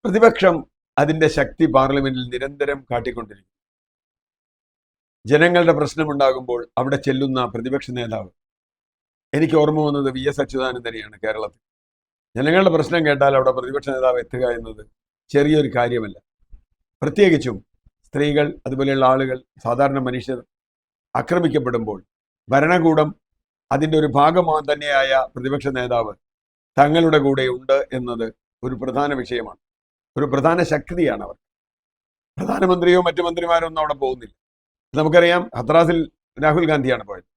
പ്രതിപക്ഷം അതിന്റെ ശക്തി പാർലമെന്റിൽ നിരന്തരം കാട്ടിക്കൊണ്ടിരിക്കും. ജനങ്ങളുടെ പ്രശ്നമുണ്ടാകുമ്പോൾ അവിടെ ചെല്ലുന്ന പ്രതിപക്ഷ നേതാവ്, എനിക്ക് ഓർമ്മ വന്നത് VS അച്യുതാനന്ദനെയാണ്. കേരളത്തിൽ ജനങ്ങളുടെ പ്രശ്നം കേട്ടാൽ അവിടെ പ്രതിപക്ഷ നേതാവ് എത്തുക എന്നത് ചെറിയൊരു കാര്യമല്ല. പ്രത്യേകിച്ചും സ്ത്രീകൾ, അതുപോലെയുള്ള ആളുകൾ, സാധാരണ മനുഷ്യർ ആക്രമിക്കപ്പെടുമ്പോൾ ഭരണകൂടം അതിൻ്റെ ഒരു ഭാഗമായി തന്നെയായ പ്രതിപക്ഷ നേതാവ് തങ്ങളുടെ കൂടെ ഉണ്ട് എന്നത് ഒരു പ്രധാന വിഷയമാണ്, ഒരു പ്രധാന ശക്തിയാണ് അവർ. പ്രധാനമന്ത്രിയോ മറ്റു മന്ത്രിമാരോ ഒന്നും അവിടെ പോകുന്നില്ല. നമുക്കറിയാം, ഹത്രാസിൽ രാഹുൽ ഗാന്ധിയാണ് പോയത്.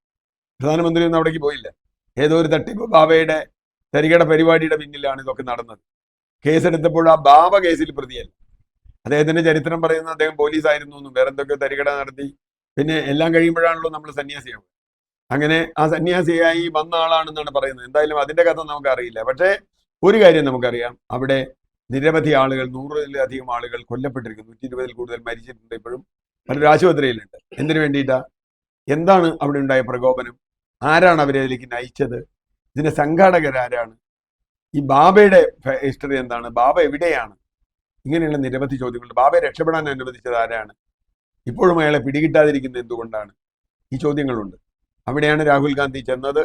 പ്രധാനമന്ത്രി ഒന്നും അവിടേക്ക് പോയില്ല. ഏതോ ഒരു തട്ടിപ്പ് ബാബയുടെ തരികട പരിപാടിയുടെ പിന്നിലാണ് ഇതൊക്കെ നടന്നത്. കേസെടുത്തപ്പോൾ ആ ബാബ കേസിൽ പ്രതിയല്ല. അദ്ദേഹത്തിന്റെ ചരിത്രം പറയുന്നത് അദ്ദേഹം പോലീസായിരുന്നു എന്നും വേറെ എന്തൊക്കെ തരികട നടത്തി, പിന്നെ എല്ലാം കഴിയുമ്പോഴാണല്ലോ നമ്മൾ സന്യാസിയാവും. അങ്ങനെ ആ സന്യാസിയായി വന്ന ആളാണെന്നാണ് പറയുന്നത്. എന്തായാലും അതിന്റെ കഥ നമുക്കറിയില്ല. പക്ഷേ ഒരു കാര്യം നമുക്കറിയാം, അവിടെ നിരവധി ആളുകൾ, 100-ലധികം ആളുകൾ കൊല്ലപ്പെട്ടിരിക്കുന്നു. 120-ൽ കൂടുതൽ മരിച്ചിട്ടുണ്ട്. ഇപ്പോഴും പലരും ആശുപത്രിയിലുണ്ട്. എന്തിനു വേണ്ടിയിട്ടാ? എന്താണ് അവിടെ ഉണ്ടായ പ്രകോപനം? ആരാണ് അവരെ അതിലേക്ക് നയിച്ചത്? ഇതിന്റെ സംഘാടകരാരാണ്? ഈ ബാബയുടെ ഹിസ്റ്ററി എന്താണ്? ബാബ എവിടെയാണ്? ഇങ്ങനെയുള്ള നിരവധി ചോദ്യങ്ങളുണ്ട്. ബാബയെ രക്ഷപ്പെടാൻ അനുവദിച്ചത് ആരാണ്? ഇപ്പോഴും അയാളെ പിടികിട്ടാതിരിക്കുന്നത് എന്തുകൊണ്ടാണ്? ഈ ചോദ്യങ്ങളുണ്ട്. അവിടെയാണ് രാഹുൽ ഗാന്ധി ചെന്നത്.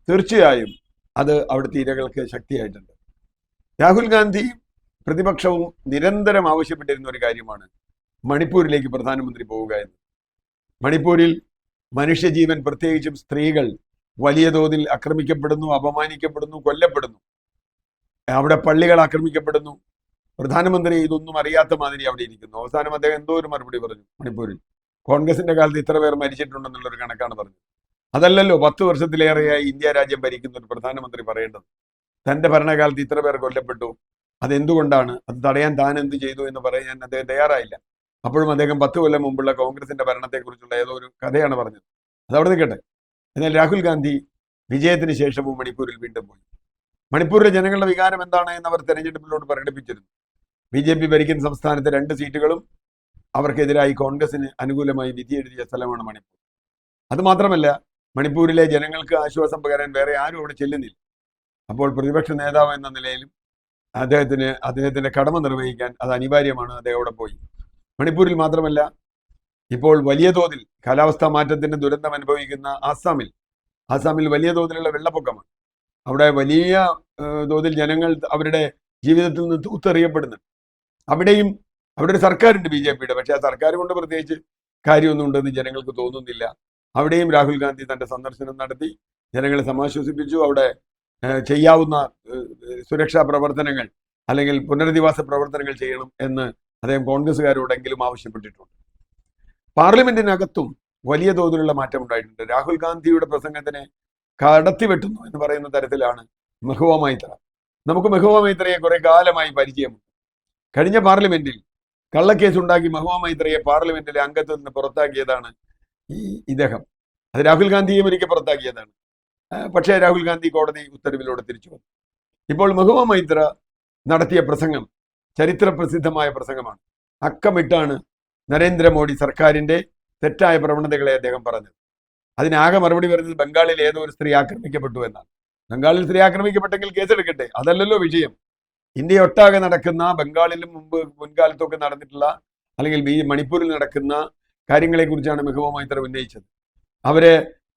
തീർച്ചയായും അത് അവിടുത്തെ ഇരകൾക്ക് ശക്തിയായിട്ടുണ്ട്. രാഹുൽ ഗാന്ധി പ്രതിപക്ഷവും നിരന്തരം ആവശ്യപ്പെട്ടിരുന്ന ഒരു കാര്യമാണ് മണിപ്പൂരിലേക്ക് പ്രധാനമന്ത്രി പോവുക എന്ന്. മണിപ്പൂരിൽ മനുഷ്യജീവൻ, പ്രത്യേകിച്ചും സ്ത്രീകൾ വലിയ തോതിൽ ആക്രമിക്കപ്പെടുന്നു, അപമാനിക്കപ്പെടുന്നു, കൊല്ലപ്പെടുന്നു. അവിടെ പള്ളികൾ ആക്രമിക്കപ്പെടുന്നു. പ്രധാനമന്ത്രി ഇതൊന്നും അറിയാത്ത മാതിരി അവിടെ ഇരിക്കുന്നു. അവസാനം അദ്ദേഹം എന്തോ ഒരു മറുപടി പറഞ്ഞു. മണിപ്പൂരിൽ കോൺഗ്രസിന്റെ കാലത്ത് ഇത്ര പേർ മരിച്ചിട്ടുണ്ടെന്നുള്ളൊരു കണക്കാണ് പറഞ്ഞത്. അതല്ലല്ലോ 10 വർഷത്തിലേറെയായി ഇന്ത്യ രാജ്യം ഭരിക്കുന്ന ഒരു പ്രധാനമന്ത്രി പറയേണ്ടത്. തന്റെ ഭരണകാലത്ത് ഇത്ര പേർ കൊല്ലപ്പെട്ടു, അതെന്തുകൊണ്ടാണ്, അത് തടയാൻ താൻ എന്ത് ചെയ്തു എന്ന് പറയാൻ അദ്ദേഹം തയ്യാറായില്ല. അപ്പോഴും അദ്ദേഹം 10 കൊല്ലം മുമ്പുള്ള കോൺഗ്രസിന്റെ ഭരണത്തെക്കുറിച്ചുള്ള ഏതോ ഒരു കഥയാണ് പറഞ്ഞത്. അതവിടെ നിൽക്കട്ടെ. എന്നാൽ രാഹുൽ ഗാന്ധി വിജയത്തിന് ശേഷവും മണിപ്പൂരിൽ വീണ്ടും പോയി. മണിപ്പൂരിലെ ജനങ്ങളുടെ വികാരം എന്താണ് എന്ന് അവർ തെരഞ്ഞെടുപ്പിലൂടെ പ്രകടിപ്പിച്ചിരുന്നു. BJP ഭരിക്കുന്ന സംസ്ഥാനത്തെ 2 സീറ്റുകളും അവർക്കെതിരായി കോൺഗ്രസിന് അനുകൂലമായി വിധി എഴുതിയ സ്ഥലമാണ് മണിപ്പൂർ. അതുമാത്രമല്ല, മണിപ്പൂരിലെ ജനങ്ങൾക്ക് ആശ്വാസം പകരാൻ വേറെ ആരും അവിടെ ചെല്ലുന്നില്ല. അപ്പോൾ പ്രതിപക്ഷ നേതാവ് എന്ന നിലയിലും അദ്ദേഹത്തിന്റെ കടമ നിർവഹിക്കാൻ അത് അനിവാര്യമാണ്. അദ്ദേഹം അവിടെ പോയി. മണിപ്പൂരിൽ മാത്രമല്ല, ഇപ്പോൾ വലിയ തോതിൽ കാലാവസ്ഥാ മാറ്റത്തിന്റെ ദുരന്തം അനുഭവിക്കുന്ന ആസാമിൽ വലിയ തോതിലുള്ള വെള്ളപ്പൊക്കമാണ്. അവിടെ വലിയ തോതിൽ ജനങ്ങൾ അവരുടെ ജീവിതത്തിൽ നിന്ന് തൂത്തെറിയപ്പെടുന്നുണ്ട്. അവിടെയും അവിടെ ഒരു സർക്കാരുണ്ട് BJPയുടെ. പക്ഷെ ആ സർക്കാർ കൊണ്ട് പ്രത്യേകിച്ച് കാര്യമൊന്നും ഉണ്ടെന്ന് ജനങ്ങൾക്ക് തോന്നുന്നില്ല. അവിടെയും രാഹുൽ ഗാന്ധി തന്റെ സന്ദർശനം നടത്തി ജനങ്ങളെ സമാശ്വസിപ്പിച്ചു. അവിടെ ചെയ്യാവുന്ന സുരക്ഷാ പ്രവർത്തനങ്ങൾ അല്ലെങ്കിൽ പുനരധിവാസ പ്രവർത്തനങ്ങൾ ചെയ്യണം എന്ന് അദ്ദേഹം കോൺഗ്രസ്സുകാരോടെങ്കിലും ആവശ്യപ്പെട്ടിട്ടുണ്ട്. പാർലമെന്റിനകത്തും വലിയ തോതിലുള്ള മാറ്റം ഉണ്ടായിട്ടുണ്ട്. രാഹുൽ ഗാന്ധിയുടെ പ്രസംഗത്തിനെ കടത്തിവെട്ടുന്നു എന്ന് പറയുന്ന തരത്തിലാണ് മെഹുവ മൈത്ര. നമുക്ക് മെഹുവ മൈത്രയെ കുറെ കാലമായി പരിചയമുണ്ട്. കഴിഞ്ഞ പാർലമെന്റിൽ കള്ളക്കേസ് ഉണ്ടാക്കി മെഹുവ മൈത്രയെ പാർലമെന്റിലെ അംഗത്തിൽ നിന്ന് പുറത്താക്കിയതാണ് ഇദ്ദേഹം. അത് രാഹുൽ ഗാന്ധിയെ ഒരിക്കൽ പുറത്താക്കിയതാണ്. പക്ഷേ രാഹുൽ ഗാന്ധി കോടതി ഉത്തരവിലൂടെ തിരിച്ചു വന്നു. ഇപ്പോൾ മെഹുവ മൈത്ര നടത്തിയ പ്രസംഗം ചരിത്ര പ്രസിദ്ധമായ പ്രസംഗമാണ്. അക്കമിട്ടാണ് നരേന്ദ്രമോദി സർക്കാരിന്റെ തെറ്റായ പ്രവണതകളെ അദ്ദേഹം പറഞ്ഞത്. അതിനാകെ മറുപടി പറയുന്നത് ബംഗാളിൽ ഏതോ ഒരു സ്ത്രീ ആക്രമിക്കപ്പെട്ടു എന്നാണ്. ബംഗാളിൽ സ്ത്രീ ആക്രമിക്കപ്പെട്ടെങ്കിൽ കേസെടുക്കട്ടെ, അതല്ലല്ലോ വിഷയം. ഇന്ത്യ ഒട്ടാകെ നടക്കുന്ന, ബംഗാളിലും മുൻകാലത്തൊക്കെ നടന്നിട്ടുള്ള, അല്ലെങ്കിൽ മണിപ്പൂരിൽ നടക്കുന്ന കാര്യങ്ങളെ കുറിച്ചാണ് മെഹുവ മൈത്ര ഉന്നയിച്ചത്.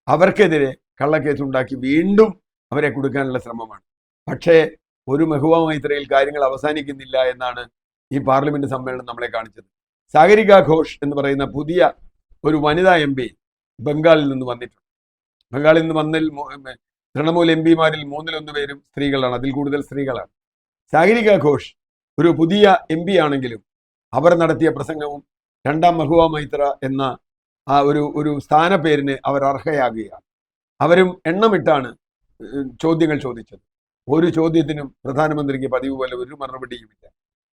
അവർക്കെതിരെ കള്ളക്കേസ് ഉണ്ടാക്കി വീണ്ടും അവരെ കൊടുക്കാനുള്ള ശ്രമമാണ്. പക്ഷേ ഒരു മെഹുവ മൈത്രയിൽ കാര്യങ്ങൾ അവസാനിക്കുന്നില്ല എന്നാണ് ഈ പാർലമെന്റ് സമ്മേളനം നമ്മളെ കാണിച്ചത്. സാഗരിക ഘോഷ് എന്ന് പറയുന്ന പുതിയ ഒരു വനിതാ MP ബംഗാളിൽ നിന്ന് വന്നിട്ടുണ്ട്. ബംഗാളിൽ നിന്ന് വന്നതിൽ തൃണമൂൽ MPമാരിൽ 1/3 പേരും സ്ത്രീകളാണ്, അതിൽ കൂടുതൽ സ്ത്രീകളാണ്. സാഗരിക ഘോഷ് ഒരു പുതിയ MP ആണെങ്കിലും അവർ നടത്തിയ പ്രസംഗവും രണ്ടാം മെഹുവ മൈത്ര എന്ന ആ ഒരു സ്ഥാനപ്പേരിന് അവർ അർഹയാകുകയാണ്. അവരും എണ്ണമിട്ടാണ് ചോദ്യങ്ങൾ ചോദിച്ചത്. ഒരു ചോദ്യത്തിനും പ്രധാനമന്ത്രിക്ക് പതിവ് പോലെ ഒരു മറുപടിയുമില്ല.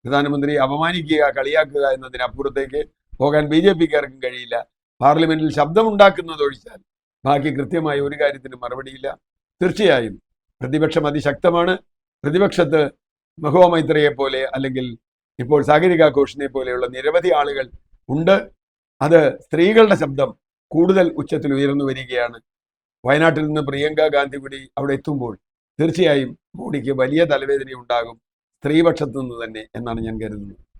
പ്രധാനമന്ത്രി അപമാനിക്കുക, കളിയാക്കുക എന്നതിനപ്പുറത്തേക്ക് പോകാൻ BJPക്കാർക്കും കഴിയില്ല. പാർലമെന്റിൽ ശബ്ദമുണ്ടാക്കുന്നതൊഴിച്ചാൽ ബാക്കി കൃത്യമായ ഒരു കാര്യത്തിനും മറുപടിയില്ല. തീർച്ചയായും പ്രതിപക്ഷം അതിശക്തമാണ്. പ്രതിപക്ഷത്ത് മെഹുവ മൈത്രയെ പോലെ അല്ലെങ്കിൽ ഇപ്പോൾ സാഗരിക ഘോഷിനെ പോലെയുള്ള നിരവധി ആളുകൾ ഉണ്ട്. അത് സ്ത്രീകളുടെ ശബ്ദം കൂടുതൽ ഉച്ചത്തിൽ ഉയർന്നു വരികയാണ്. വയനാട്ടിൽ നിന്ന് പ്രിയങ്ക ഗാന്ധി കൂടി അവിടെ എത്തുമ്പോൾ തീർച്ചയായും മോഡിക്ക് വലിയ തലവേദന ഉണ്ടാകും. സ്ത്രീപക്ഷത്തു നിന്ന് തന്നെ എന്നാണ് ഞാൻ കരുതുന്നത്.